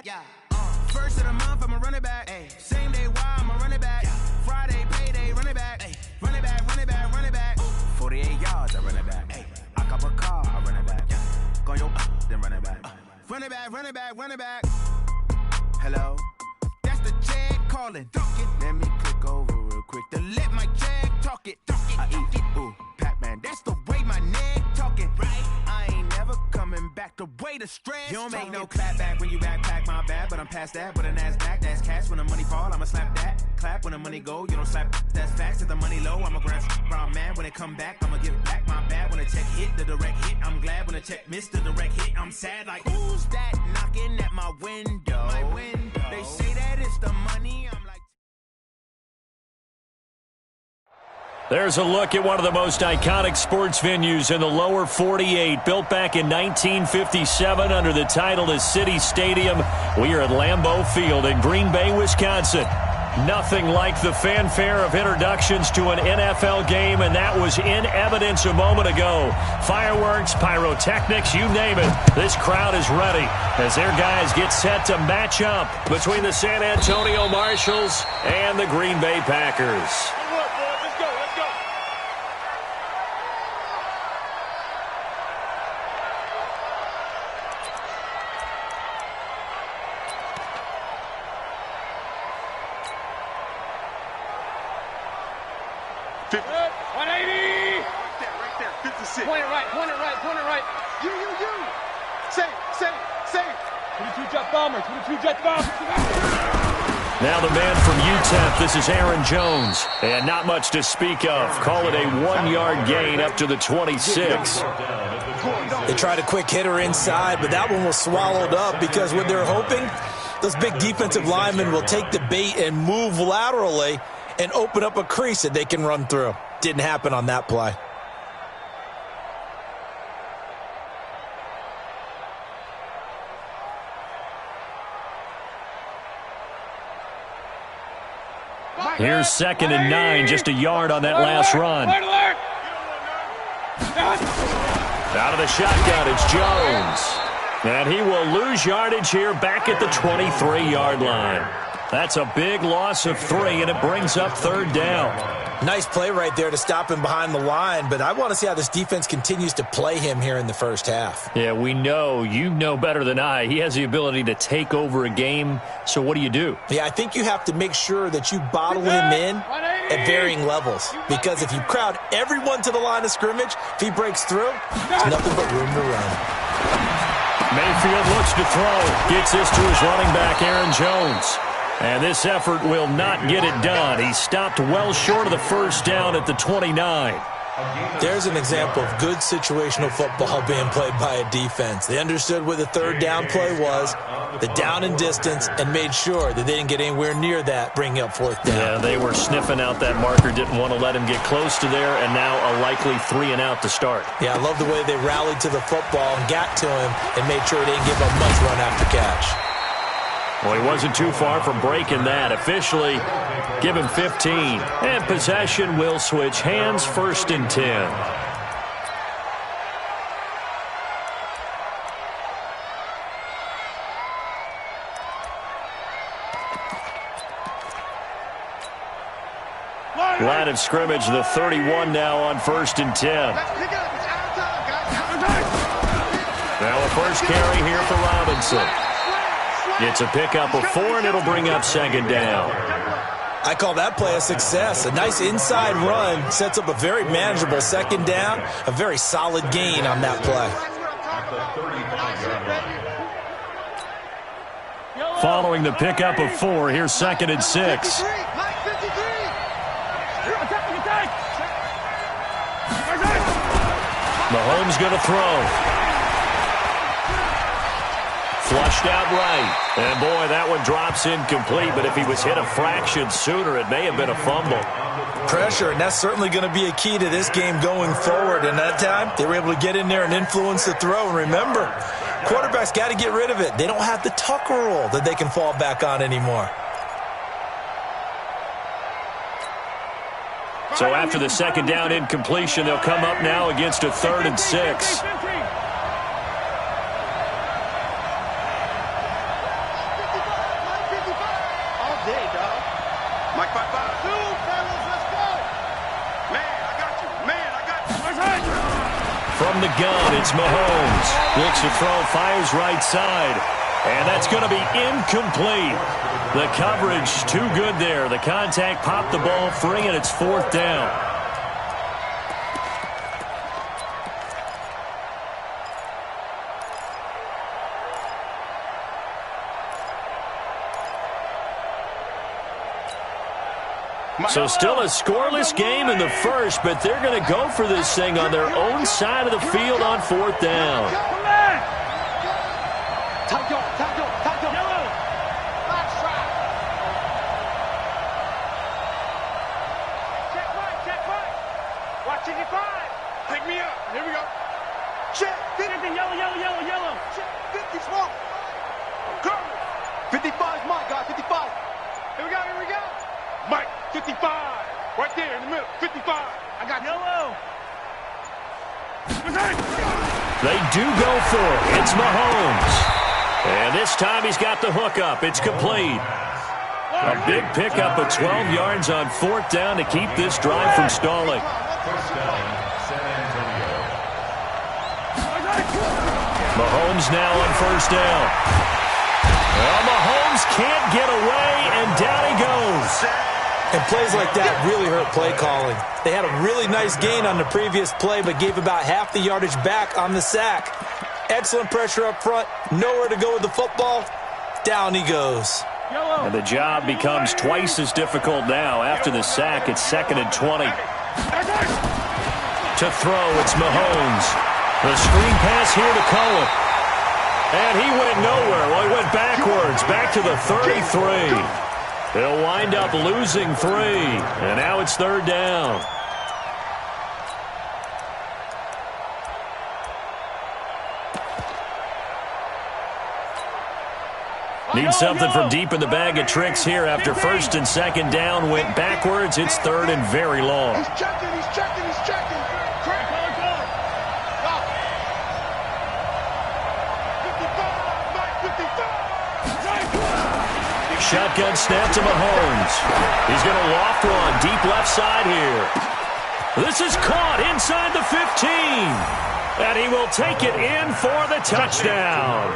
Yeah. First of the month, I'm a running back. Ay. Same day, why I'm a running back. Yeah. Friday, payday, running back. Ay. Running back, running back, running back. Ooh. 48 yards, I run it back. Ay. I cop a car, I run it back. Yeah. Go your then run it back. Run it back, run it back, run it back. Hello? That's the check calling. Let me click over real quick to let my check talk it. I eat it. Ooh, Pac-Man, that's the way my neck talking. Right? I ain't never coming back the way the stress. You don't make no clap back when you backpack, my bad, but I'm past that. But a NASDAQ, that's cash. When the money fall, I'ma slap that. Clap when the money go, you don't slap. That's facts. If the money low, I'ma grab brown man. When it come back, I'ma give back my bad. When the check hit, the direct hit. I'm glad when the check missed the direct hit. I'm sad like, who's that knocking at my window? My window. They say that it's the money. I'm like. There's a look at one of the most iconic sports venues in the lower 48. Built back in 1957 under the title of City Stadium. We are at Lambeau Field in Green Bay, Wisconsin. Nothing like the fanfare of introductions to an NFL game, and that was in evidence a moment ago. Fireworks, pyrotechnics, you name it. This crowd is ready as their guys get set to match up between the San Antonio Marshals and the Green Bay Packers. 180! Right there, 56. Point it right. You. Say. 22 jet bomber. Now the man from UTEP, this is Aaron Jones. And not much to speak of. Call it a 1-yard gain up to the 26. They tried a quick hitter inside, but that one was swallowed up because what they're hoping, those big defensive linemen will take the bait and move laterally and open up a crease that they can run through. Didn't happen on that play. Here's 2nd and 9, just a yard on that last run. Out of the shotgun, it's Jones. And he will lose yardage here back at the 23-yard line. That's a big loss of 3, and it brings up 3rd down. Nice play right there to stop him behind the line, but I want to see how this defense continues to play him here in the first half. Yeah, we know. You know better than I. He has the ability to take over a game, so what do? Yeah, I think you have to make sure that you bottle him in at varying levels, because if you crowd everyone to the line of scrimmage, if he breaks through, there's nothing but room to run. Mayfield looks to throw. Gets this to his running back, Aaron Jones. And this effort will not get it done. He stopped well short of the first down at the 29. There's an example of good situational football being played by a defense. They understood what the 3rd down play was, the down and distance, and made sure that they didn't get anywhere near that, bringing up 4th down. Yeah, they were sniffing out that marker, didn't want to let him get close to there, and now a likely 3 and out to start. Yeah, I love the way they rallied to the football and got to him and made sure they didn't give up much run after catch. Well, he wasn't too far from breaking that. Officially, give him 15. And possession will switch hands, 1st and 10. Line of scrimmage, the 31 now on 1st and 10. Now a first carry here for Robinson. It's a pickup of 4, and it'll bring up 2nd down. I call that play a success. A nice inside run sets up a very manageable 2nd down, a very solid gain on that play. Following the pickup of 4, here's 2nd and 6. Mahomes going to throw. Flushed out right. And, boy, that one drops incomplete. But if he was hit a fraction sooner, it may have been a fumble. Pressure, and that's certainly going to be a key to this game going forward. And that time, they were able to get in there and influence the throw. And remember, quarterbacks got to get rid of it. They don't have the Tucker rule that they can fall back on anymore. So after the 2nd down incompletion, they'll come up now against a 3rd and 6. From the gun, it's Mahomes. Looks to throw, fires right side. And that's going to be incomplete. The coverage too good there. The contact popped the ball free, and it's 4th down. So still a scoreless game in the first, but they're going to go for this thing on their own side of the field on 4th down. Pick me up. Here we go. Check. 50. Yellow. Check. 50 small. Go. 55 is mine, guys. 55. Here we go. Mike, 55. Right there in the middle. 55. I got yellow. They do go for it. It's Mahomes. And this time he's got the hook up. It's complete. A big pickup of 12 yards on 4th down to keep this drive from stalling. Mahomes now on 1st down. Well, Mahomes can't get away, and down he goes. And plays like that really hurt play calling. They had a really nice gain on the previous play, but gave about half the yardage back on the sack. Excellent pressure up front. Nowhere to go with the football. Down he goes. And the job becomes twice as difficult now. After the sack, it's 2nd and 20. To throw, it's Mahomes. The screen pass here to Cohen. And he went nowhere. Well, he went backwards, back to the 33. He'll wind up losing 3. And now it's 3rd down. Need something from deep in the bag of tricks here after 1st and 2nd down. Went backwards. It's 3rd and very long. He's checking. Shotgun snap to Mahomes. He's going to loft one deep left side here. This is caught inside the 15. And he will take it in for the touchdown.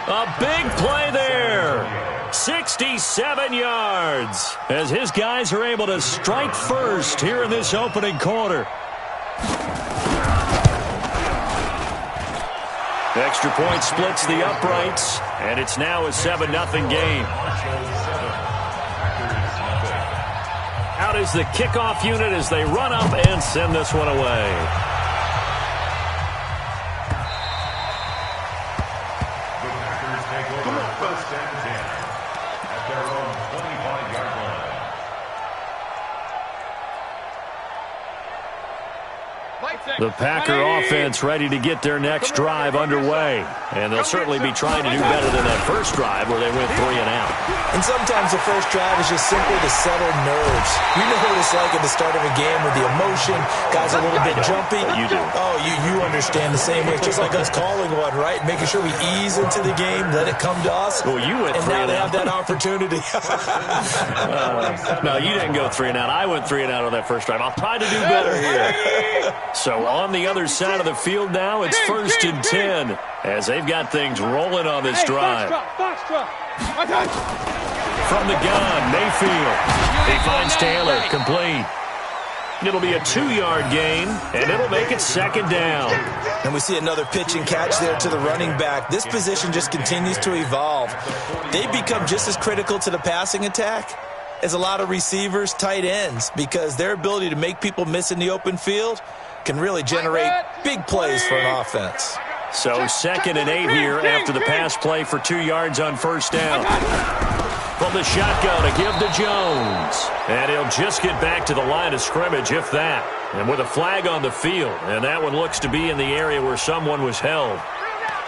A big play there. 67 yards. As his guys are able to strike first here in this opening quarter. Extra point splits the uprights, and it's now a 7-0 game. Out is the kickoff unit as they run up and send this one away. Come on, 1st and 10 at their own 25-yard line. The Packer offense ready to get their next drive underway. And they'll certainly be trying to do better than that first drive where they went 3 and out. And sometimes the first drive is just simply to settle nerves. You know what it's like at the start of a game with the emotion. Guys a little bit jumpy. You do. Oh, you understand the same way. It's just like us calling one, right? Making sure we ease into the game, let it come to us. Well, you went 3 and out. And now they have that opportunity. No, you didn't go 3 and out. I went 3 and out on that first drive. I'll try to do better here. So on the other side of the field now, it's 1st and 10 as they've got things rolling on this drive. From the gun, Mayfield. He finds Taylor, complete. It'll be a 2-yard gain, and it'll make it 2nd down. And we see another pitch and catch there to the running back. This position just continues to evolve. They become just as critical to the passing attack as a lot of receivers, tight ends, because their ability to make people miss in the open field can really generate big plays for an offense. So 2nd and 8 here after the pass play for 2 yards on 1st down. From the shotgun to give to Jones. And he'll just get back to the line of scrimmage, if that. And with a flag on the field. And that one looks to be in the area where someone was held.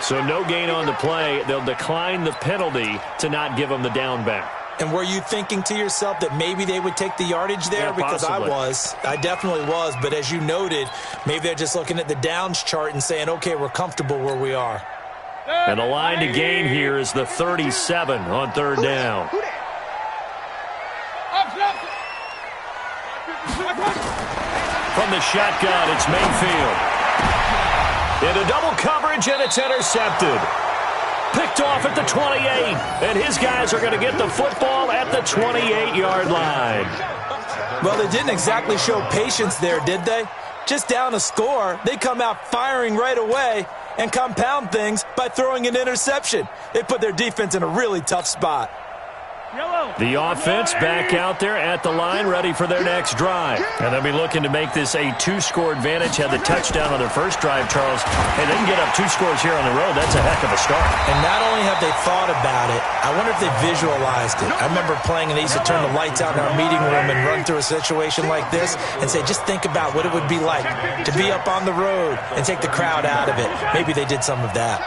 So no gain on the play. They'll decline the penalty to not give him the down back. And were you thinking to yourself that maybe they would take the yardage there? Yeah, because possibly. I definitely was. But as you noted, maybe they're just looking at the downs chart and saying, okay, we're comfortable where we are. And the line to gain here is the 37 on 3rd down. From the shotgun, it's Mayfield. Into double coverage, and it's intercepted. Picked off at the 28, and his guys are going to get the football at the 28-yard line. Well, they didn't exactly show patience there, did they? Just down a score, they come out firing right away and compound things by throwing an interception. They put their defense in a really tough spot. The offense back out there at the line, ready for their next drive. And they'll be looking to make this a 2-score advantage. Had the touchdown on their first drive, Charles. Hey, they can get up 2 scores here on the road. That's a heck of a start. And not only have they thought about it, I wonder if they visualized it. I remember playing, and they used to turn the lights out in our meeting room and run through a situation like this and say, just think about what it would be like to be up on the road and take the crowd out of it. Maybe they did some of that.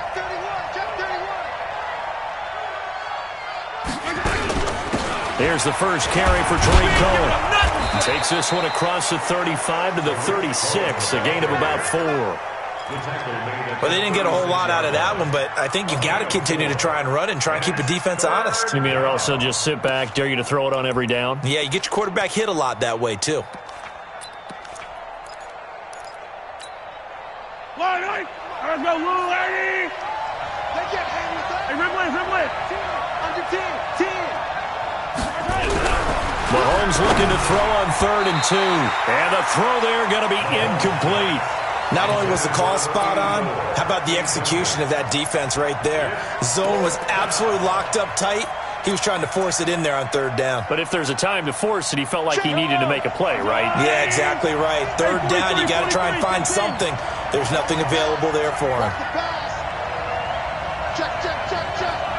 Here's the first carry for Tariq Cohen. Takes this one across the 35 to the 36, a gain of about 4. Well, they didn't get a whole lot out of that one, but I think you got to continue to try and run and try and keep the defense honest. You mean or also just sit back, dare you to throw it on every down? Yeah, you get your quarterback hit a lot that way, too. Let's go, Lou, Eddie! Hey, Rimley! Under 10! Mahomes looking to throw on 3rd and 2. And the throw there going to be incomplete. Not only was the call spot on, how about the execution of that defense right there? Zone was absolutely locked up tight. He was trying to force it in there on 3rd down. But if there's a time to force it, he felt like he needed to make a play, right? Yeah, exactly right. 3rd down, you got to try and find something. There's nothing available there for him. Check.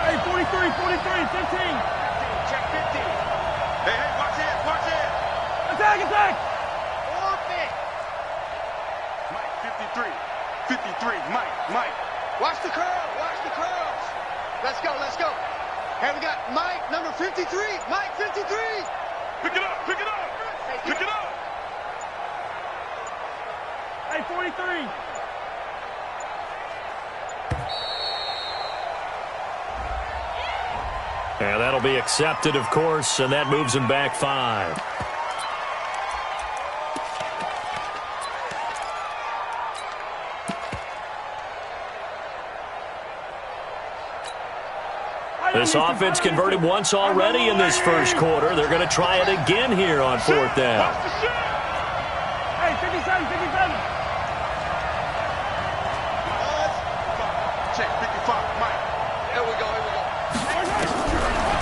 Hey, 43, 15. Check 50. Hey, watch it. Attack. Orbit. Mike, 53, Mike. Watch the curls. Let's go. Hey, we got Mike, number 53. Mike, 53. Pick it up. Hey, 43. And that'll be accepted, of course, and that moves him back 5. This offense converted once already in this first quarter. They're going to try it again here on 4th down. Hey, 57. Check 55, Mike. Here we go.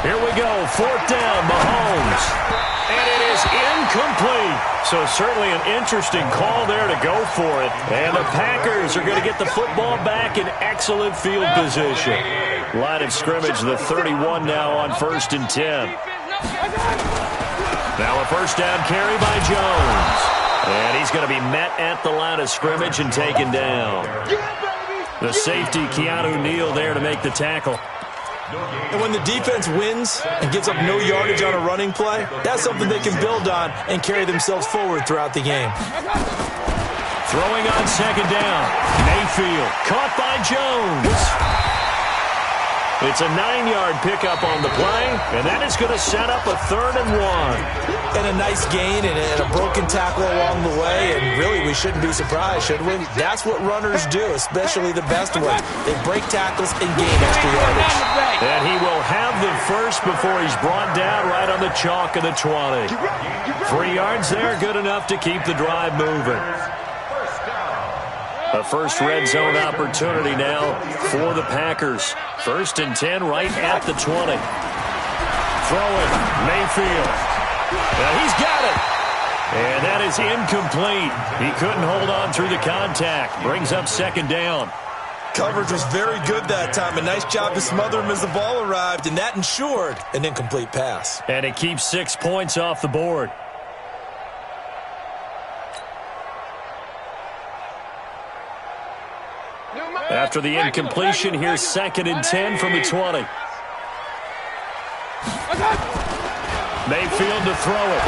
Here we go, 4th down, Mahomes. And it is incomplete. So certainly an interesting call there to go for it. And the Packers are going to get the football back in excellent field position. Line of scrimmage, the 31 now on 1st and 10. Now a first down carry by Jones. And he's going to be met at the line of scrimmage and taken down. The safety, Keanu Neal, there to make the tackle. And when the defense wins and gives up no yardage on a running play, that's something they can build on and carry themselves forward throughout the game. Throwing on 2nd down. Mayfield caught by Jones. It's a 9-yard pickup on the play, and that is going to set up a 3rd and 1. And a nice gain and a broken tackle along the way, and really we shouldn't be surprised, should we? That's what runners do, especially the best ones. They break tackles and gain extra yardage. And he will have the first before he's brought down right on the chalk of the 20. 3 yards there, good enough to keep the drive moving. A first red zone opportunity now for the Packers. 1st and 10 right at the 20. Throwing, Mayfield. Now he's got it. And that is incomplete. He couldn't hold on through the contact. Brings up 2nd down. Coverage was very good that time. A nice job to smother him as the ball arrived, and that ensured an incomplete pass. And it keeps 6 points off the board. After the incompletion, here's 2nd and 10 from the 20. Mayfield to throw it.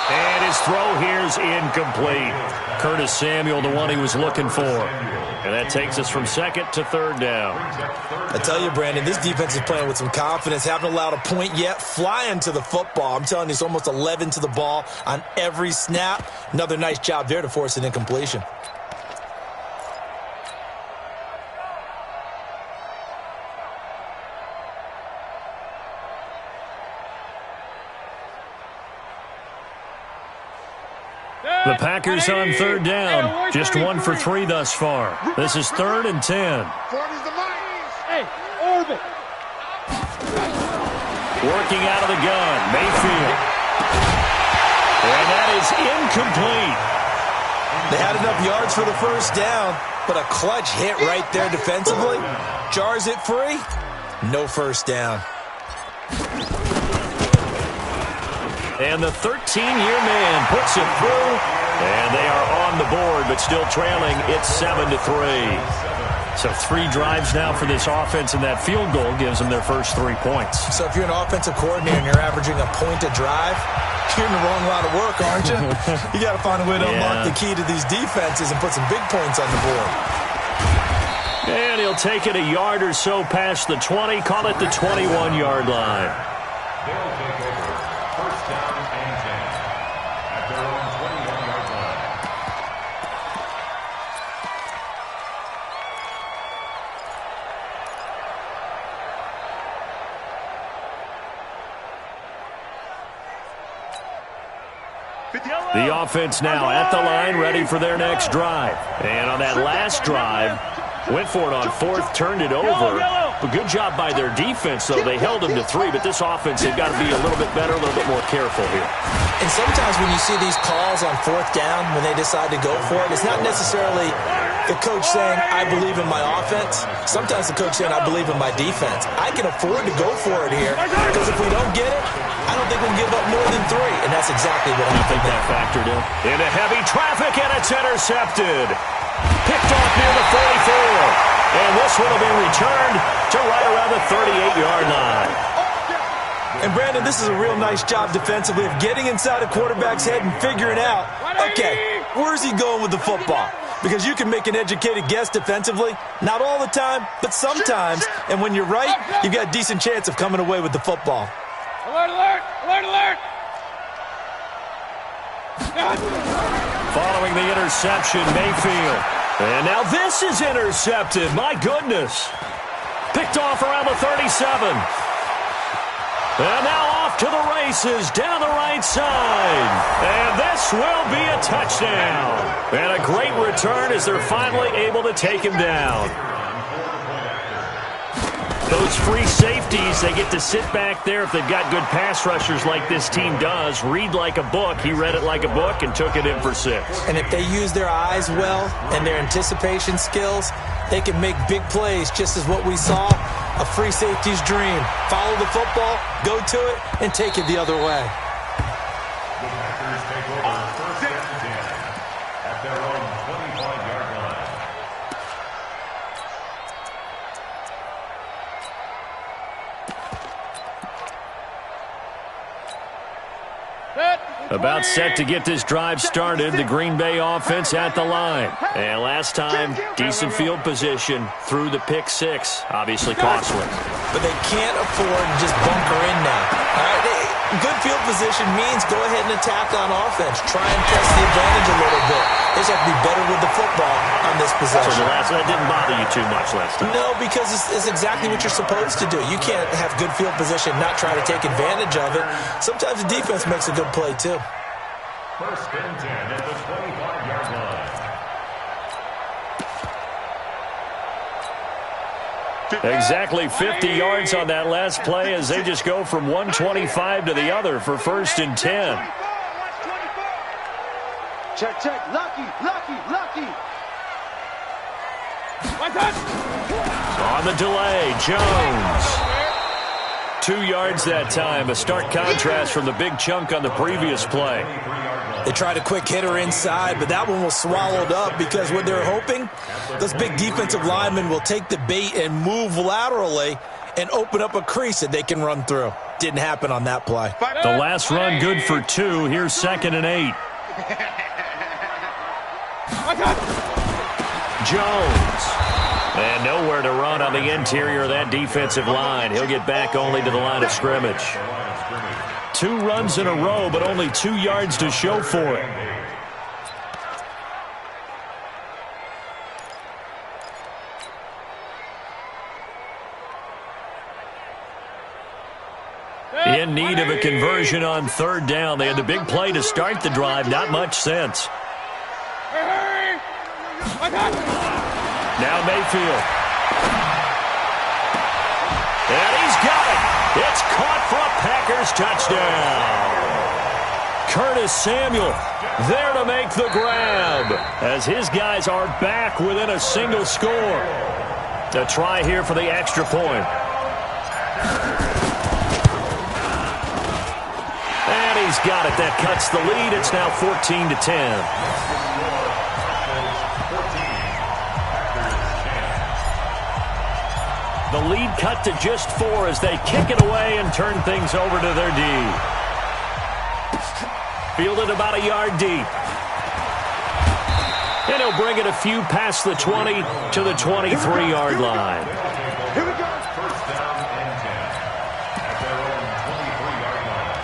And his throw here's incomplete. Curtis Samuel, the one he was looking for. And that takes us from 2nd to 3rd down. I tell you, Brandon, this defense is playing with some confidence. Haven't allowed a point yet. Flying to the football. I'm telling you, it's almost 11 to the ball on every snap. Another nice job there to force an incompletion. The Packers on third down. Just 1 for 3 thus far. This is 3rd and 10. Hey, orbit. Working out of the gun, Mayfield. And that is incomplete. They had enough yards for the first down, but a clutch hit right there defensively. Jars it free. No first down. And the 13-year man puts it through. And they are on the board, but still trailing. It's 7-3. So 3 drives now for this offense, and that field goal gives them their first 3 points. So if you're an offensive coordinator and you're averaging a point a drive, you're in the wrong line of work, aren't you? You got to find a way to unlock the key to these defenses and put some big points on the board. And he'll take it a yard or so past the 20, call it the 21-yard line. They'll take over. First down and 10 at their own 21-yard line. The offense now at the line, ready for their next drive. And on that last drive, went for it on 4th, turned it over. But good job by their defense, though. They held them to 3, but this offense, they've got to be a little bit better, a little bit more careful here. And sometimes when you see these calls on 4th down, when they decide to go for it, it's not necessarily the coach saying, I believe in my offense. Sometimes the coach saying, I believe in my defense. I can afford to go for it here, because if we don't get it, I don't think we'll give up more than 3. And that's exactly what I think that factored in. Into heavy traffic, and it's intercepted. Picked off near the 44. And this one will be returned to right around the 38-yard line. And, Brandon, this is a real nice job defensively of getting inside a quarterback's head and figuring out, okay, where's he going with the football? Because you can make an educated guess defensively, not all the time, but sometimes. And when you're right, you've got a decent chance of coming away with the football. Alert, alert, alert, alert. Following the interception, Mayfield. And now this is intercepted. My goodness. Picked off around the 37. And now off to the races down the right side. And this will be a touchdown. And a great return as they're finally able to take him down. Those free safeties, they get to sit back there if they've got good pass rushers like this team does. Read like a book. He read it like a book and took it in for 6. And if they use their eyes well and their anticipation skills, they can make big plays, just as what we saw, a free safety's dream. Follow the football, go to it, and take it the other way. The Packers take over first and 10 at their own 25-yard line. About set to get this drive started, the Green Bay offense at the line. And last time, decent field position through the pick 6, obviously costly. But they can't afford to just bunker in now. All right, good field position means go ahead and attack on offense. Try and press the advantage a little bit. They just have to be better with the football on this possession. So that didn't bother you too much last time? No, because it's exactly what you're supposed to do. You can't have good field position, not try to take advantage of it. Sometimes the defense makes a good play, too. First and 10 at the 25-yard line. Exactly 50 yards on that last play as they just go from 125 to the other for first and 10. Check, check. Lucky, lucky, lucky. On the delay, Jones. 2 yards that time. A stark contrast from the big chunk on the previous play. They tried a quick hitter inside, but that one was swallowed up because what they're hoping, those big defensive linemen will take the bait and move laterally and open up a crease that they can run through. Didn't happen on that play. The last run good for 2. Here's 2nd and 8. Jones. And nowhere to run on the interior of that defensive line. He'll get back only to the line of scrimmage. 2 runs in a row, but only 2 yards to show for it. In need of a conversion on third down. They had the big play to start the drive. Not much sense. Now Mayfield. And he's got it. It's caught for a Packers touchdown. Curtis Samuel there to make the grab as his guys are back within a single score. A try here for the extra point. And he's got it. That cuts the lead. It's now 14-10. The lead cut to just 4 as they kick it away and turn things over to their D. Fielded about a yard deep. And he'll bring it a few past the 20 to the 23-yard line. Here we go. First down and 10 at their own 23-yard line.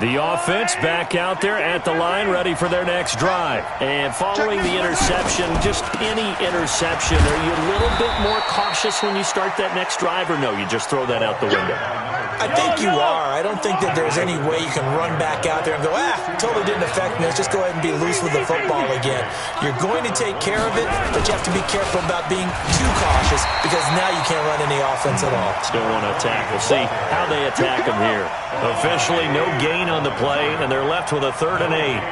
The offense back out there at the line, ready for their next drive. And following the interception, just any interception, are you a little bit more cautious when you start that next drive, or no, you just throw that out the window? I think you are. I don't think that there's any way you can run back out there and go, totally didn't affect me. Let's just go ahead and be loose with the football again. You're going to take care of it, but you have to be careful about being too cautious because now you can't run any offense at all. Still want to attack. We'll see how they attack them here. Officially no gain on the play, and they're left with a 3rd and 8.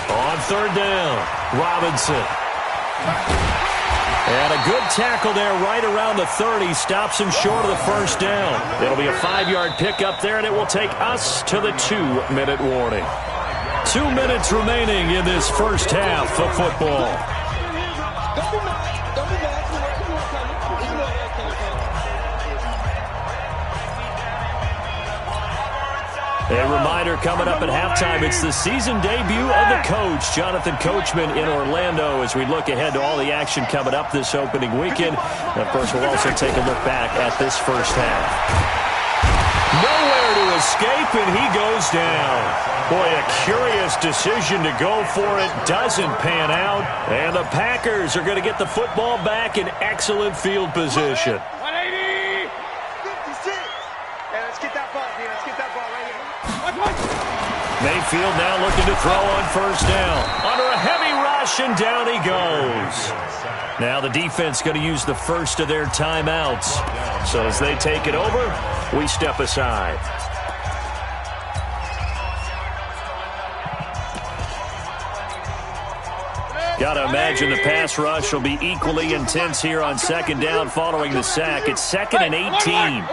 On 3rd down, Robinson. And a good tackle there right around the 30. Stops him short of the first down. It'll be a 5-yard pickup there, and it will take us to the 2-minute warning. 2 minutes remaining in this first half of football. A reminder coming up at halftime, it's the season debut of the coach, Jonathan Coachman in Orlando, as we look ahead to all the action coming up this opening weekend. And, of course, we'll also take a look back at this first half. Nowhere to escape, and he goes down. Boy, a curious decision to go for it. Doesn't pan out. And the Packers are going to get the football back in excellent field position. 180! 56! Hey, let's get that ball, dude. Let's get that ball right here. Mayfield now looking to throw on first down. Under a heavy rush, and down he goes. Now the defense going to use the first of their timeouts. So as they take it over, we step aside. Got to imagine the pass rush will be equally intense here on 2nd down following the sack. It's 2nd and 18.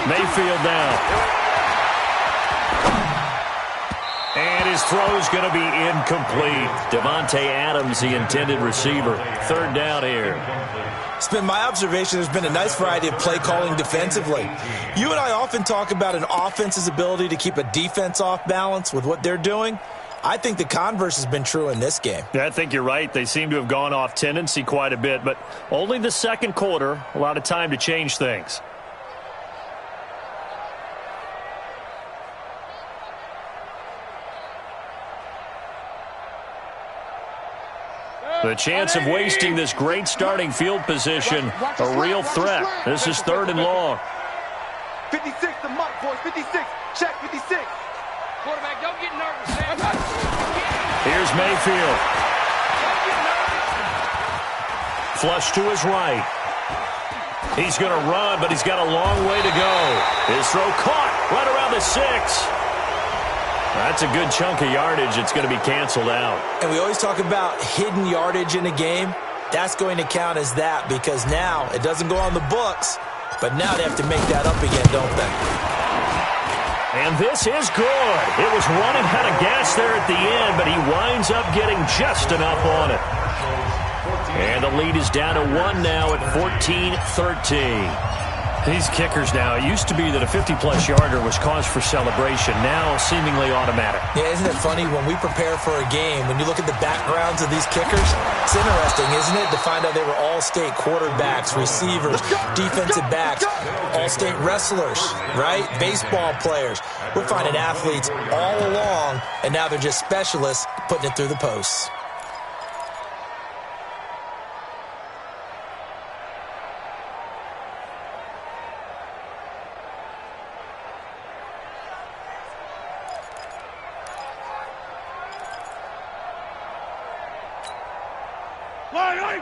Mayfield now. And his throw's going to be incomplete. Devontae Adams, the intended receiver. 3rd down here. It's been my observation there's been a nice variety of play calling defensively. You and I often talk about an offense's ability to keep a defense off balance with what they're doing. I think the converse has been true in this game. Yeah, I think you're right. They seem to have gone off tendency quite a bit, but only the 2nd quarter, a lot of time to change things. The chance of wasting this great starting field position, a real threat. This is 3rd and long. 56 to Mike, boys. 56. Check 56. Quarterback, don't get nervous, man. Here's Mayfield. Flush to his right. He's going to run, but he's got a long way to go. His throw caught right around the 6. That's a good chunk of yardage. It's going to be canceled out. And we always talk about hidden yardage in a game. That's going to count as that because now it doesn't go on the books, but now they have to make that up again, don't they? And this is good. It was running out of gas there at the end, but he winds up getting just enough on it. And the lead is down to 1 now at 14-13. These kickers now, it used to be that a 50-plus yarder was cause for celebration. Now seemingly automatic. Yeah, isn't it funny when we prepare for a game, when you look at the backgrounds of these kickers, it's interesting, isn't it, to find out they were all-state quarterbacks, receivers, defensive backs, all-state wrestlers, right? Baseball players. We're finding athletes all along, and now they're just specialists putting it through the posts.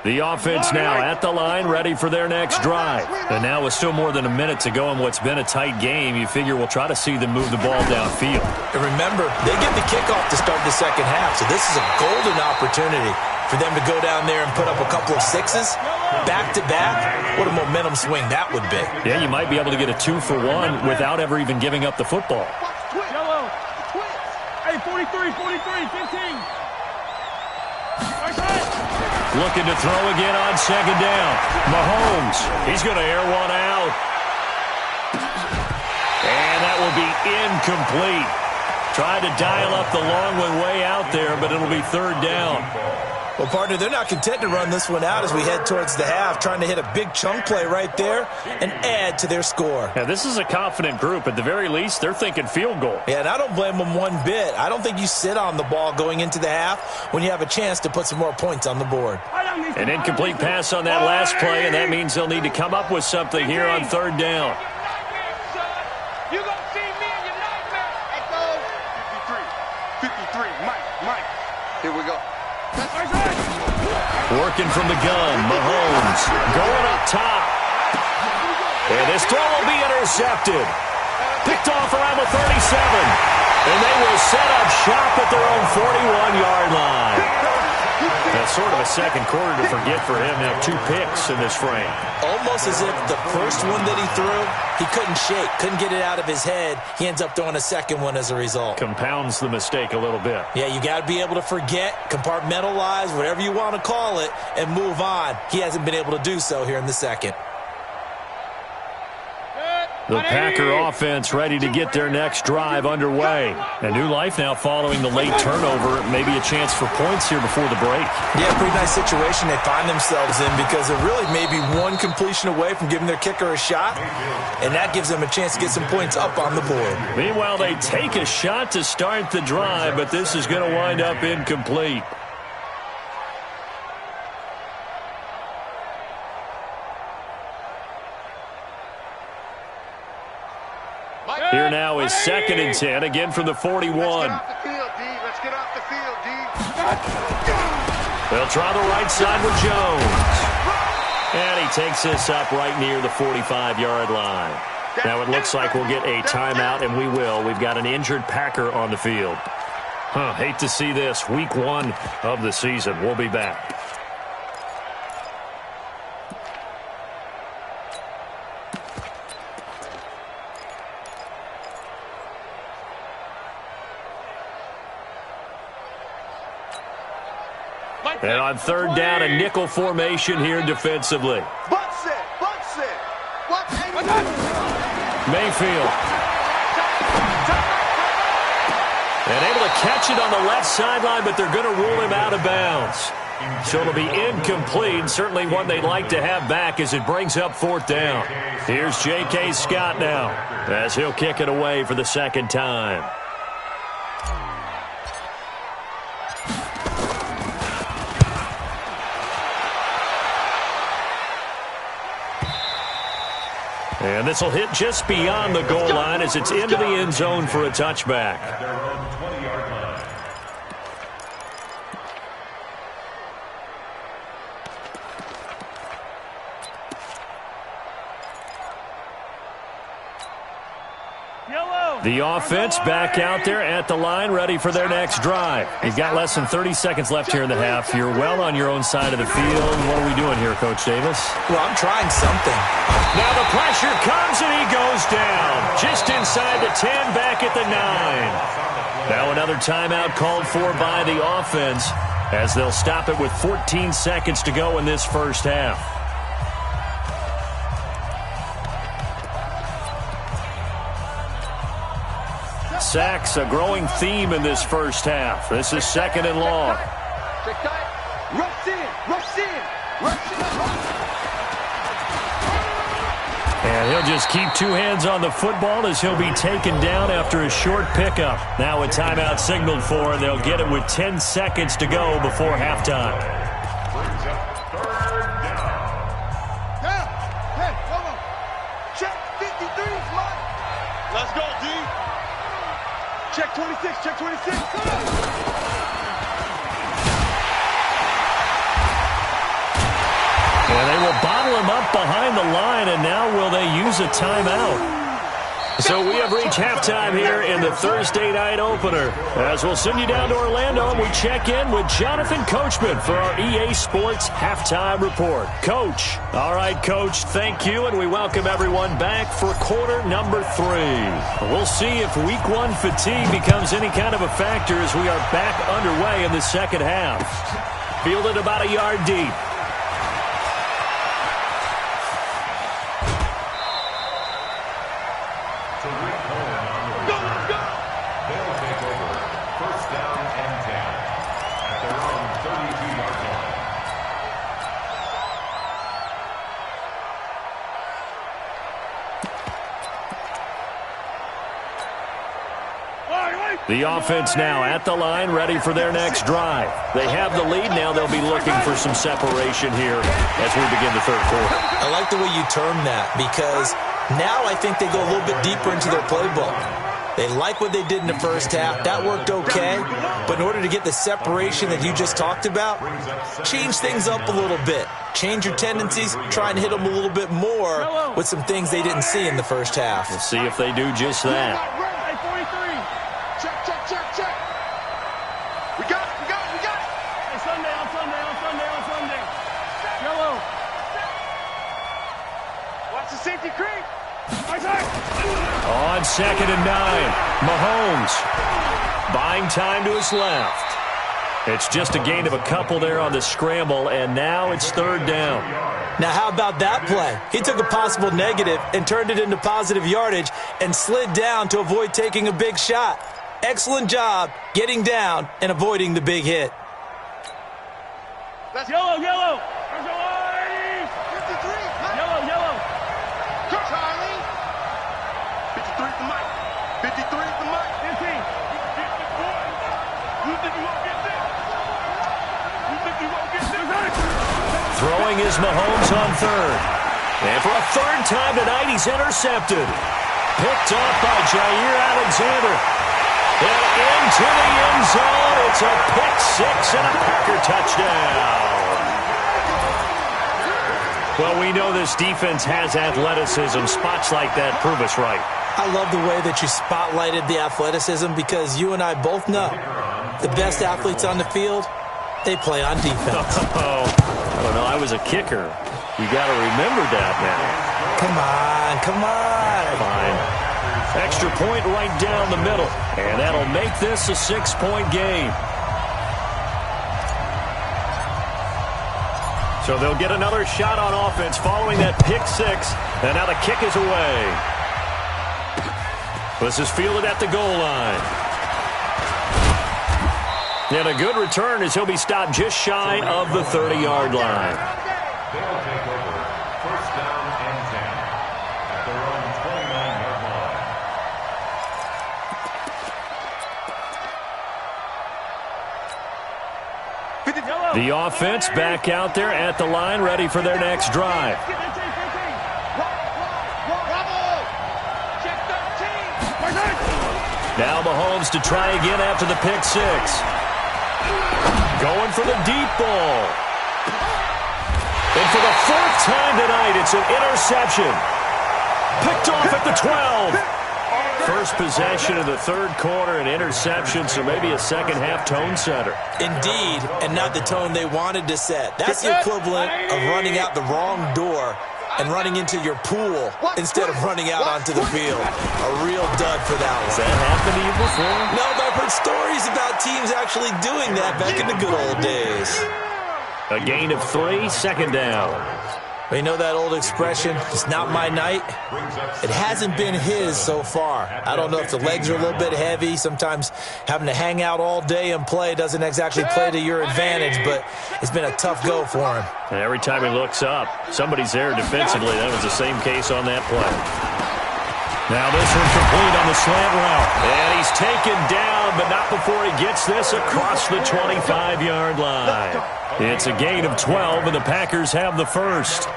The offense now at the line, ready for their next drive. And now with still more than a minute to go in what's been a tight game, you figure we'll try to see them move the ball downfield. And remember, they get the kickoff to start the second half, so this is a golden opportunity for them to go down there and put up a couple of sixes back-to-back. What a momentum swing that would be. Yeah, you might be able to get a 2-for-1 without ever even giving up the football. Yellow. Hey, 43, 15. Looking to throw again on second down. Mahomes, he's going to air one out. And that will be incomplete. Tried to dial up the long one way out there, but it'll be third down. Well, partner, they're not content to run this one out as we head towards the half, trying to hit a big chunk play right there and add to their score. Now, this is a confident group. At the very least, they're thinking field goal. Yeah, and I don't blame them one bit. I don't think you sit on the ball going into the half when you have a chance to put some more points on the board. An incomplete pass on that last play, and that means they'll need to come up with something here on third down. You gonna see me in your nightmare. That goes 53, Mike. Here we go. Working from the gun, Mahomes going up top. And this throw will be intercepted. Picked off around the 37. And they will set up shop at their own 41-yard line. That's sort of a second quarter to forget for him. Now 2 picks in this frame. Almost as if the first one that he threw, he couldn't shake, couldn't get it out of his head. He ends up throwing a second one as a result. Compounds the mistake a little bit. Yeah, you got to be able to forget, compartmentalize, whatever you want to call it, and move on. He hasn't been able to do so here in the second. The Packer offense ready to get their next drive underway. A new life now following the late turnover. Maybe a chance for points here before the break. Yeah, pretty nice situation they find themselves in because they're really maybe one completion away from giving their kicker a shot, and that gives them a chance to get some points up on the board. Meanwhile, they take a shot to start the drive, but this is going to wind up incomplete. Here now is 2nd and 10, again from the 41. Let's get off the field, D. They'll try the right side with Jones. And he takes this up right near the 45-yard line. Now it looks like we'll get a timeout, and we will. We've got an injured Packer on the field. Hate to see this. Week 1 of the season. We'll be back. And on third down, a nickel formation here defensively. Mayfield. And able to catch it on the left sideline, but they're going to rule him out of bounds. So it'll be incomplete. Certainly one they'd like to have back as it brings up 4th down. Here's J.K. Scott now as he'll kick it away for the second time. And this will hit just beyond the goal line as it's into the end zone for a touchback. At their own 20-yard line. The offense back out there at the line, ready for their next drive. You've got less than 30 seconds left here in the half. You're well on your own side of the field. What are we doing here, Coach Davis? Well, I'm trying something. Now the pressure comes and he goes down. Just inside the 10, back at the 9. Now another timeout called for by the offense as they'll stop it with 14 seconds to go in this first half. Sacks, a growing theme in this first half. This is 2nd and long. Check tight. Rush in. Rush in. Rush in. And he'll just keep two hands on the football as he'll be taken down after a short pickup. Now a timeout signaled for, and they'll get it with 10 seconds to go before halftime. Brings up 3rd down. Yeah. Hey, come on. Check 53, Mike. Let's go, D. Check 26. Check 26. Come on. And they will bottle him up behind the line, and now will they use a timeout? So we have reached halftime here in the Thursday night opener. As we'll send you down to Orlando, and we check in with Jonathan Coachman for our EA Sports Halftime Report. Coach. All right, Coach, thank you, and we welcome everyone back for quarter number 3. We'll see if week 1 fatigue becomes any kind of a factor as we are back underway in the second half. Fielded about a yard deep. The offense now at the line, ready for their next drive. They have the lead. Now they'll be looking for some separation here as we begin the third quarter. I like the way you term that, because now I think they go a little bit deeper into their playbook. They like what they did in the first half. That worked okay. But in order to get the separation that you just talked about, change things up a little bit. Change your tendencies. Try and hit them a little bit more with some things they didn't see in the first half. We'll see if they do just that. Check, check, check, check. We got it, we got it, we got it. Hey, Sunday, on Sunday, on Sunday, on Sunday. Yellow. Watch the safety creep. Right side. On 2nd and 9, Mahomes buying time to his left. It's just a gain of a couple there on the scramble, and now it's 3rd down. Now, how about that play? He took a possible negative and turned it into positive yardage and slid down to avoid taking a big shot. Excellent job getting down and avoiding the big hit. Let's Yellow, yellow. There's a line. 53. Yellow, yellow. Go, Charlie. 53 at the mic. 53 at the mic. 15. You think you won't get this? You think you won't get this? Throwing is Mahomes on 3rd. And for a 3rd time tonight, he's intercepted. Picked off by Jair Alexander. And into the end zone. It's a pick 6 and a Packer touchdown. Well, we know this defense has athleticism. Spots like that prove us right. I love the way that you spotlighted the athleticism, because you and I both know the best athletes on the field, they play on defense. Oh, I don't know. I was a kicker. You got to remember that now. Come on, come on. Fine. Extra point right down the middle. And that'll make this a 6-point game. So they'll get another shot on offense following that pick 6. And now the kick is away. This is fielded at the goal line. And a good return as he'll be stopped just shy of the 30-yard line. They'll take over 1st down and 10 at their own 29-yard line. The offense back out there at the line, ready for their next drive. Now Mahomes to try again after the pick 6. Going for the deep ball. And for the 4th time tonight, it's an interception. Picked off at the 12. First possession of the 3rd quarter, an interception, so maybe a second-half tone setter. Indeed, and not the tone they wanted to set. That's the equivalent of running out the wrong door and running into your pool instead of running out onto the field. A real dud for that one. Has that happened to you before? No, but I've heard stories about teams actually doing that back in the good old days. A gain of 3, 2nd down. But you know that old expression, it's not my night? It hasn't been his so far. I don't know if the legs are a little bit heavy. Sometimes having to hang out all day and play doesn't exactly play to your advantage, but it's been a tough go for him. And every time he looks up, somebody's there defensively. That was the same case on that play. Now this one complete on the slant route. And he's taken down, but not before he gets this across the 25-yard line. It's a gain of 12, and the Packers have the first.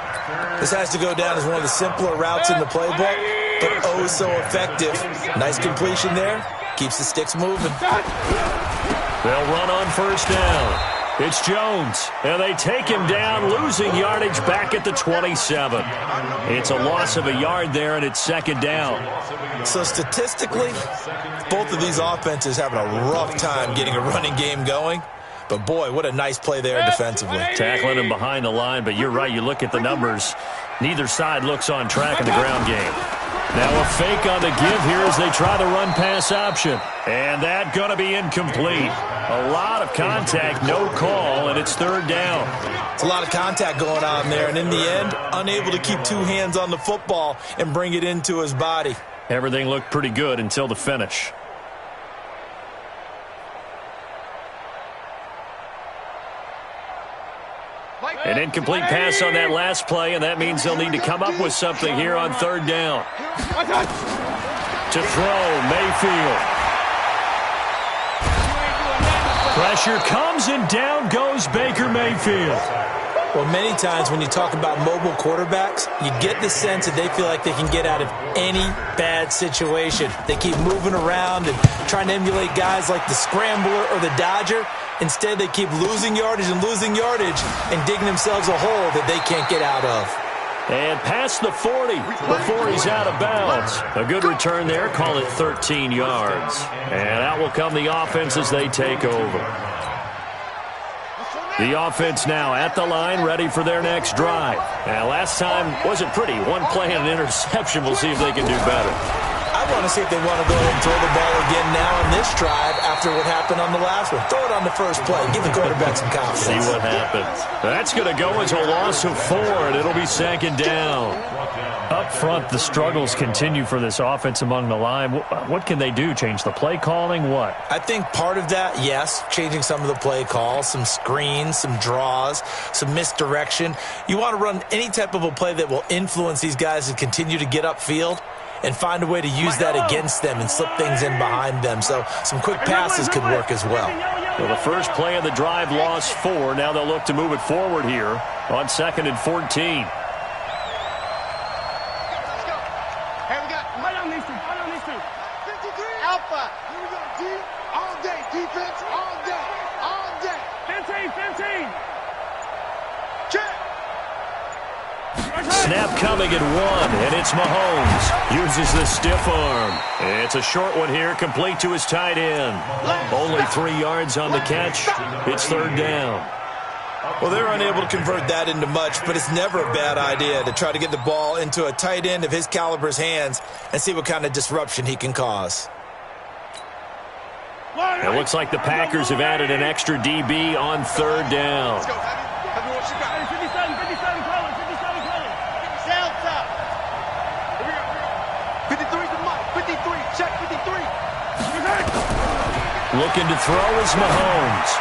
This has to go down as one of the simpler routes in the playbook, but oh so effective. Nice completion there. Keeps the sticks moving. They'll run on first down. It's Jones, and they take him down, losing yardage back at the 27. It's a loss of a yard there, and it's second down. So statistically, both of these offenses having a rough time getting a running game going. But, boy, what a nice play there defensively. Tackling him behind the line, but you're right. You look at the numbers. Neither side looks on track in the ground game. Now a fake on the give here as they try the run-pass option. And that going to be incomplete. A lot of contact, no call, and it's third down. It's a lot of contact going on there, and in the end, unable to keep two hands on the football and bring it into his body. Everything looked pretty good until the finish. An incomplete pass on that last play, and that means they'll need to come up with something here on third down. To throw, Mayfield. Pressure comes, and down goes Baker Mayfield. Well, many times when you talk about mobile quarterbacks, you get the sense that they feel like they can get out of any bad situation. They keep moving around and trying to emulate guys like the Scrambler or the Dodger. Instead, they keep losing yardage and digging themselves a hole that they can't get out of. And past the 40 before he's out of bounds. A good return there. Call it 13 yards. And out will come the offense as they take over. The offense now at the line, ready for their next drive. And last time wasn't pretty. One play and an interception. We'll see if they can do better. I want to see if they want to go ahead and throw the ball again now on this drive after what happened on the last one. Throw it on the first play. Give the quarterback some confidence. See what happens. That's going to go as a loss of 4, and it'll be second down. Up front, the struggles continue for this offense among the line. What can they do? Change the play calling? What? I think part of that, yes, changing some of the play calls, some screens, some draws, some misdirection. You want to run any type of a play that will influence these guys to continue to get upfield and find a way to use that against them and slip things in behind them. So some quick passes could work as well. Well, the first play of the drive lost 4. Now they'll look to move it forward here on 2nd and 14. Alpha. Here we go. D all day. Defense all day. All day. 15. Check. Snap coming at 1, and it's Mahomes. Uses the stiff arm. It's a short one here, complete to his tight end. Only 3 yards on the catch. It's third down. Well, they're unable to convert that into much, but it's never a bad idea to try to get the ball into a tight end of his caliber's hands and see what kind of disruption he can cause. It looks like the Packers have added an extra DB on third down. Let's go. Have you what you got? 57, call it. 57, call it. Sound top. Here we go. 53 to Mike. 53. Check 53. Looking to throw is Mahomes.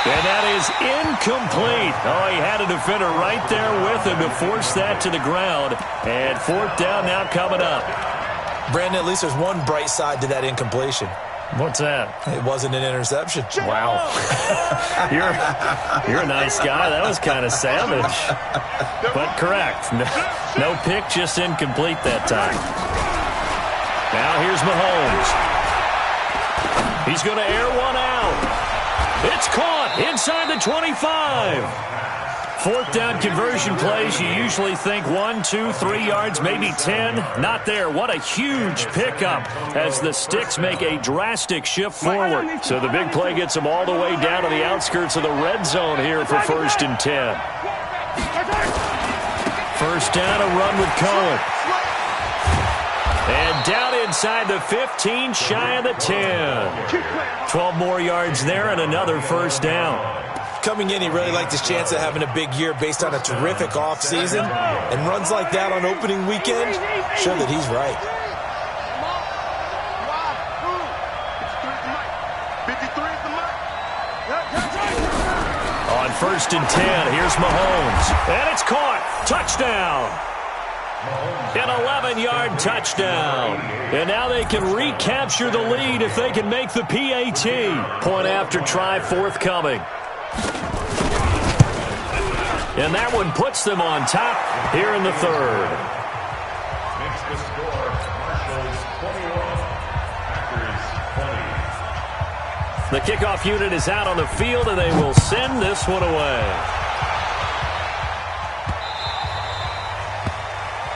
And that is incomplete. Oh, he had a defender right there with him to force that to the ground. And fourth down now coming up. Brandon, at least there's one bright side to that incompletion. What's that? It wasn't an interception. Wow. You're a nice guy. That was kind of savage. But correct. No pick, just incomplete that time. Now here's Mahomes. He's going to air one out. It's caught inside the 25. Fourth down conversion plays, you usually think 1, 2, 3 yards, maybe 10. Not there. What a huge pickup as the sticks make a drastic shift forward. So the big play gets them all the way down to the outskirts of the red zone here for 1st and 10. First down, a run with Cohen. And down inside the 15, shy of the 10. 12 more yards there and another first down. coming in, he really liked his chance of having a big year based on a terrific offseason. And runs like that on opening weekend show that he's right. 53 is the mic. On 1st and 10, here's Mahomes. And it's caught. Touchdown. An 11-yard touchdown. And now they can recapture the lead if they can make the PAT. Point after try forthcoming. And that one puts them on top here in the third. Makes the score Marshall's 21, Packers 20. The kickoff unit is out on the field, and they will send this one away.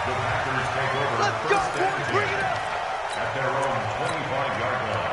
The Packers take over first and 10 at their own 25-yard line.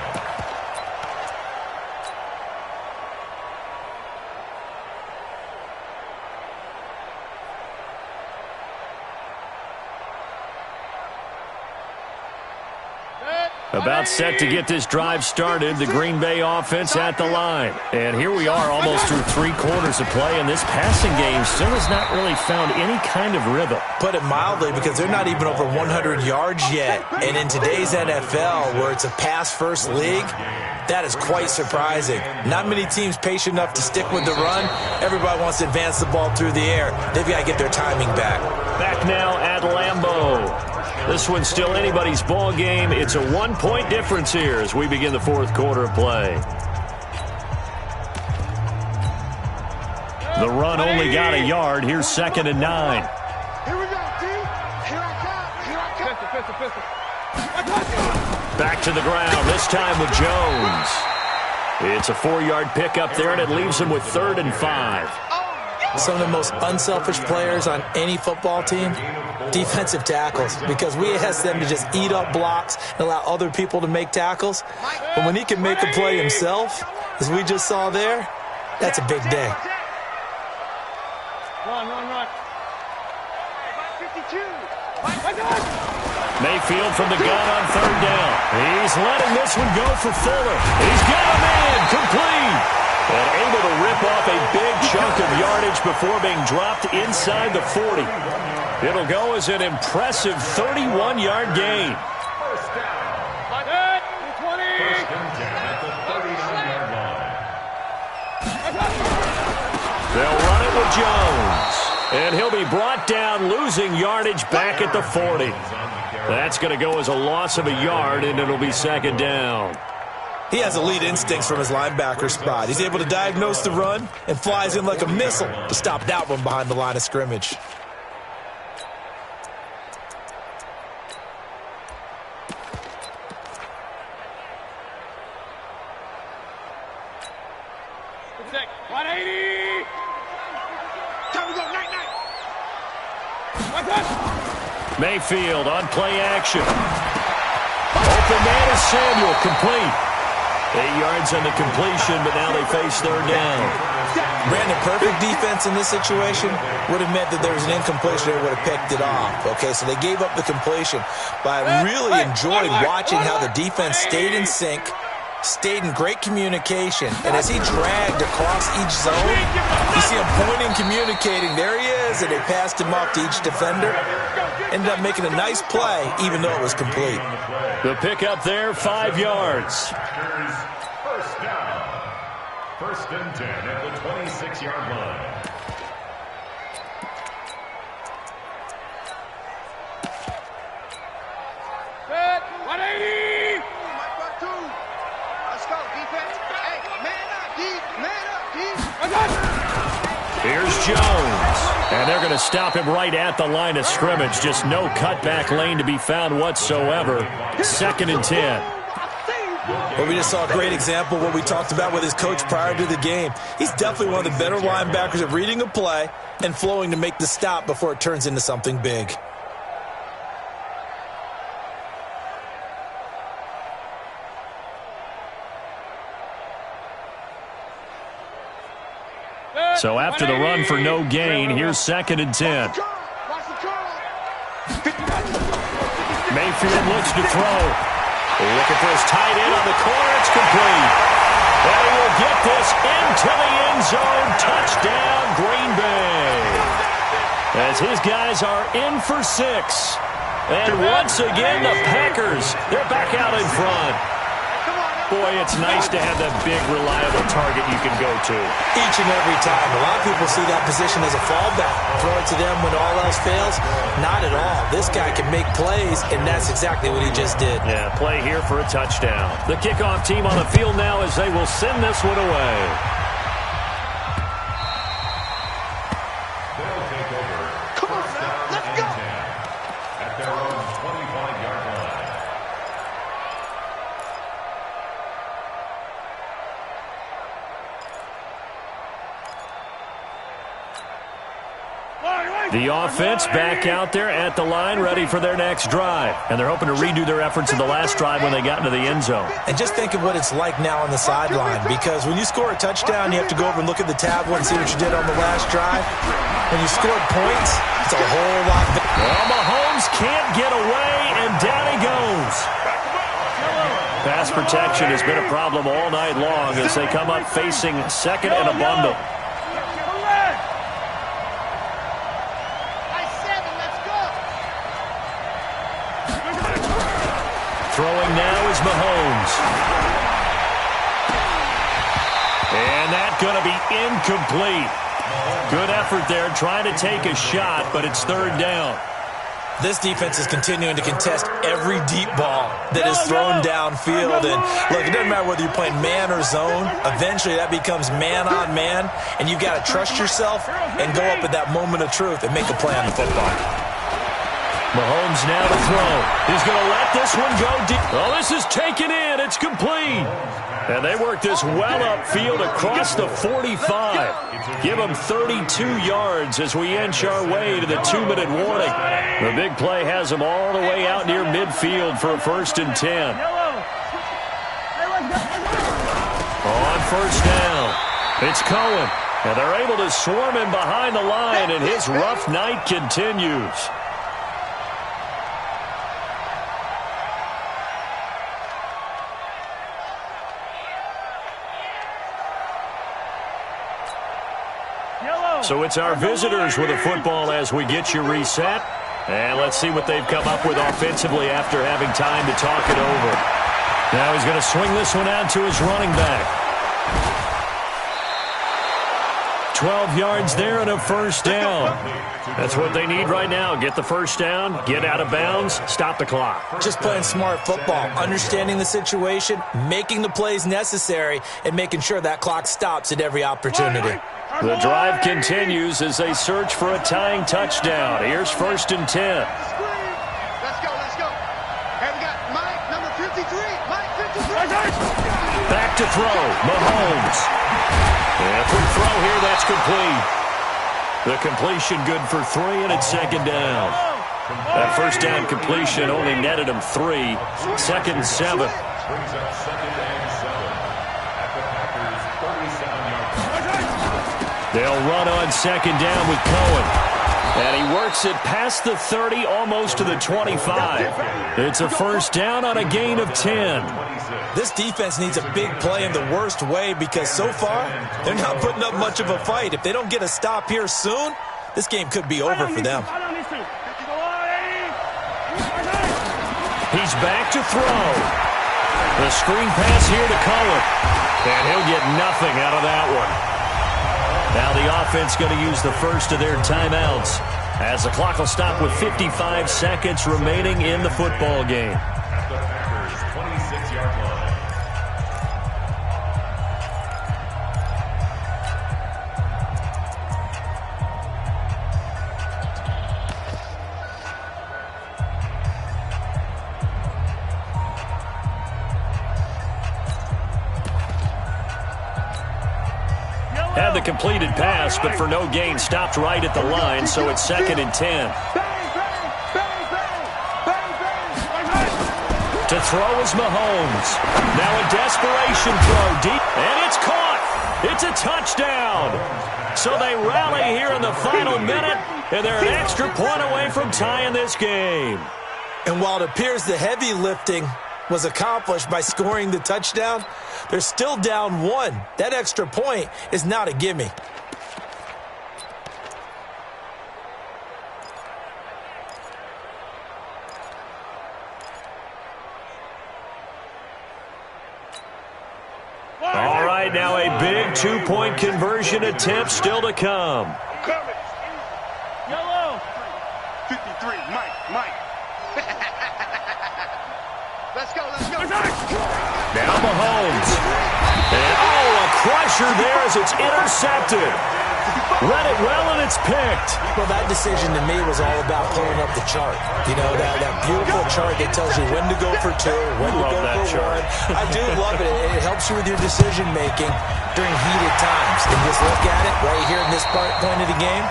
About set to get this drive started, the Green Bay offense at the line. And here we are almost through 3 quarters of play, and this passing game still has not really found any kind of rhythm. Put it mildly, because they're not even over 100 yards yet. And in today's NFL, where it's a pass-first league, that is quite surprising. Not many teams patient enough to stick with the run. Everybody wants to advance the ball through the air. They've got to get their timing back. Back now at Lambeau. This one's still anybody's ball game. It's a 1-point difference here as we begin the 4th quarter of play. The run only got a yard. Here's 2nd and 9. Here we go, D. Here I come. Pistol. Back to the ground, this time with Jones. It's a 4-yard pickup there, and it leaves him with 3rd and 5. Some of the most unselfish players on any football team, defensive tackles, because we ask them to just eat up blocks and allow other people to make tackles. But when he can make a play himself, as we just saw there, that's a big day. Run. 52. Mayfield from the gun on 3rd down. He's letting this one go for Fuller. He's got a man complete. And able to rip off a big chunk of yardage before being dropped inside the 40. It'll go as an impressive 31-yard gain. First down. 20. First and 10 at the 39-yard line. They'll run it with Jones. And he'll be brought down, losing yardage back at the 40. That's going to go as a loss of a yard, and it'll be 2nd down. He has elite instincts from his linebacker spot. He's able to diagnose the run and flies in like a missile to stop that one behind the line of scrimmage. Protect. 180. Time to go, night. Mayfield on play action. Open man is Samuel, complete. 8 yards on the completion, but now they face 3rd down. Brandon, perfect defense in this situation would have meant that there was an incompletion. They would have picked it off. Okay, so they gave up the completion. But I really enjoyed watching how the defense stayed in sync, stayed in great communication, and as he dragged across each zone, you see him pointing, communicating. There he is, and they passed him off to each defender. Ended up making a nice play, even though it was complete. The pickup there, 5 yards. First down. First and 10 at the 26-yard line. Set. 180. Let's go, defense. Hey, man up, D. Man up, D. Here's Jones. And they're going to stop him right at the line of scrimmage. Just no cutback lane to be found whatsoever. 2nd and 10. Well, we just saw a great example of what we talked about with his coach prior to the game. He's definitely one of the better linebackers at reading a play and flowing to make the stop before it turns into something big. So after the run for no gain, here's 2nd and 10. Mayfield looks to throw. Looking for his tight end on the corner. It's complete. And he will get this into the end zone. Touchdown, Green Bay. As his guys are in for 6. And once again, the Packers, they're back out in front. Boy, it's nice to have that big, reliable target you can go to. Each and every time. A lot of people see that position as a fallback. Throw it to them when all else fails. Not at all. This guy can make plays, and that's exactly what he just did. Yeah, play here for a touchdown. The kickoff team on the field now as they will send this one away. They'll take over. Come on, let's go. At their own 25-yard line. The offense back out there at the line, ready for their next drive. And they're hoping to redo their efforts in the last drive when they got into the end zone. And just think of what it's like now on the sideline, because when you score a touchdown, you have to go over and look at the tablet and see what you did on the last drive. When you scored points, it's a whole lot better. Well, Mahomes can't get away, and down he goes. Pass protection has been a problem all night long as they come up facing second and a bundle. Throwing now is Mahomes. And that's going to be incomplete. Good effort there trying to take a shot, but it's third down. This defense is continuing to contest every deep ball that is thrown downfield. And look, it doesn't matter whether you're playing man or zone. Eventually that becomes man on man, and you've got to trust yourself and go up at that moment of truth and make a play on the football. Mahomes now to throw. He's going to let this one go deep. Oh, this is taken in. It's complete. And they work this well upfield across the 45. Give them 32 yards as we inch our way to the 2-minute warning. The big play has them all the way out near midfield for a 1st and 10. On first down, it's Cohen. And they're able to swarm him behind the line, and his rough night continues. So it's our visitors with a football as we get you reset. And let's see what they've come up with offensively after having time to talk it over. Now he's going to swing this one out to his running back. 12 yards there and a first down. That's what they need right now. Get the first down, get out of bounds, stop the clock. Just playing smart football, understanding the situation, making the plays necessary, and making sure that clock stops at every opportunity. The drive continues as they search for a tying touchdown. Here's 1st and 10. Let's go, let's go. Hey, we got Mike, number 53. Mike, 53. Back to throw, Mahomes. And quick throw here, that's complete. The completion good for 3, and it's 2nd down. That first down completion only netted him 3. 2nd and 7. Brings up 2nd and 7 at the Packers' 37-yard line. They'll run on 2nd down with Cohen. And he works it past the 30, almost to the 25. It's a first down on a gain of 10. This defense needs a big play in the worst way because so far, they're not putting up much of a fight. If they don't get a stop here soon, this game could be over for them. He's back to throw. The screen pass here to Cohen. And he'll get nothing out of that one. Now the offense going to use the first of their timeouts as the clock will stop with 55 seconds remaining in the football game. At the Packers' 26-yard line. Had the completed pass, but for no gain, stopped right at the line, so it's 2nd and 10. To throw is Mahomes. Now a desperation throw deep, and it's caught. It's a touchdown. So they rally here in the final minute, and they're an extra point away from tying this game. And while it appears the heavy lifting was accomplished by scoring the touchdown. They're still down 1. That extra point is not a gimme. All right, now a big two-point conversion attempt still to come. Coming. Yellow. 53, Mike. Let's go. Now Mahomes. And, a crusher there as it's intercepted. Read it well, and it's picked. Well, that decision to me was all about pulling up the chart. You know, that beautiful chart that tells you when to go for 2, when to go for 1. I do love it. It helps you with your decision-making during heated times. And just look at it right here in this point of the game.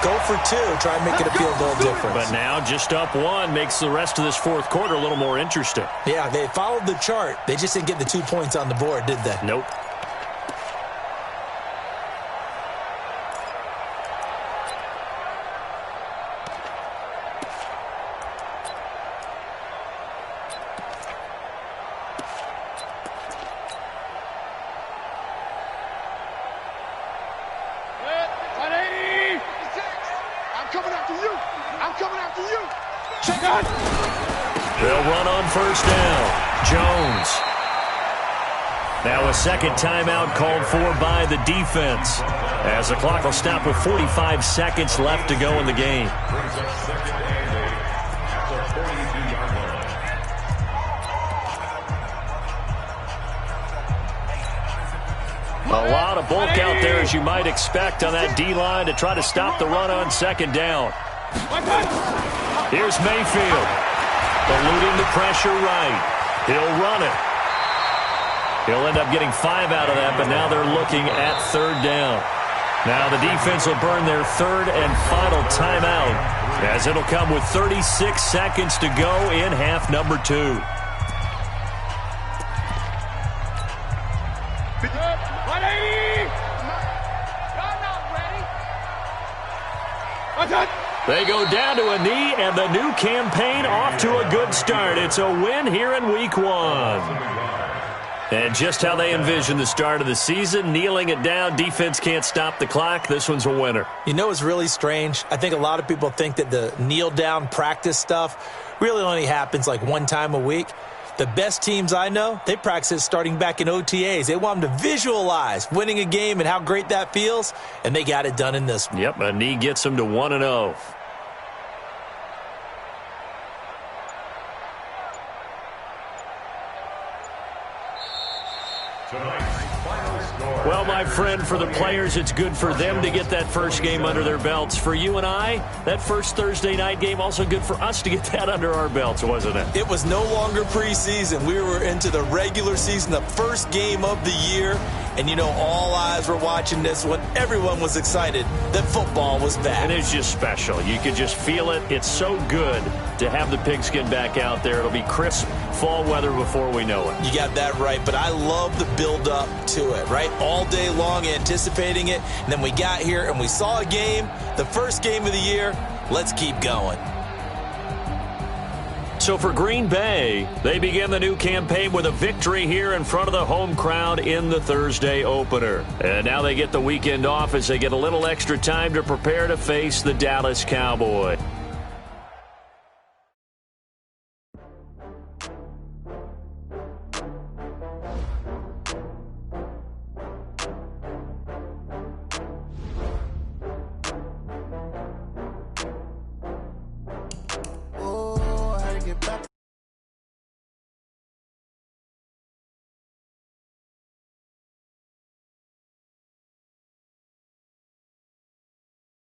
Go for 2. Try and make it appeal a little different. But now just up 1 makes the rest of this fourth quarter a little more interesting. Yeah, they followed the chart. They just didn't get the 2 points on the board, did they? Nope. They'll run on first down. Jones. Now a second timeout called for by the defense, as the clock will stop with 45 seconds left to go in the game. A lot of bulk out there, as you might expect, on that D-line to try to stop the run on second down. Here's Mayfield. Eluding the pressure right. He'll run it. He'll end up getting 5 out of that, but now they're looking at third down. Now the defense will burn their third and final timeout, as it'll come with 36 seconds to go in half number 2. 180. They go down to a knee, and the new campaign off to a good start. It's a win here in week 1. And just how they envision the start of the season, kneeling it down, defense can't stop the clock. This one's a winner. You know what's really strange? I think a lot of people think that the kneel-down practice stuff really only happens like 1 time a week. The best teams I know, they practice it starting back in OTAs. They want them to visualize winning a game and how great that feels, and they got it done in this one. Yep, a knee gets them to 1-0. Well, my friend, for the players, it's good for them to get that first game under their belts. For you and I, that first Thursday night game, also good for us to get that under our belts, wasn't it? It was no longer preseason. We were into the regular season, the first game of the year. And, you know, all eyes were watching this one. Everyone was excited that football was back. And it's just special. You could just feel it. It's so good to have the pigskin back out there. It'll be crisp fall weather before we know it. You got that right, but I love the build-up to it, right? All day long anticipating it, and then we got here and we saw a game, the first game of the year. Let's keep going. So for Green Bay, they begin the new campaign with a victory here in front of the home crowd in the Thursday opener. And now they get the weekend off as they get a little extra time to prepare to face the Dallas Cowboys.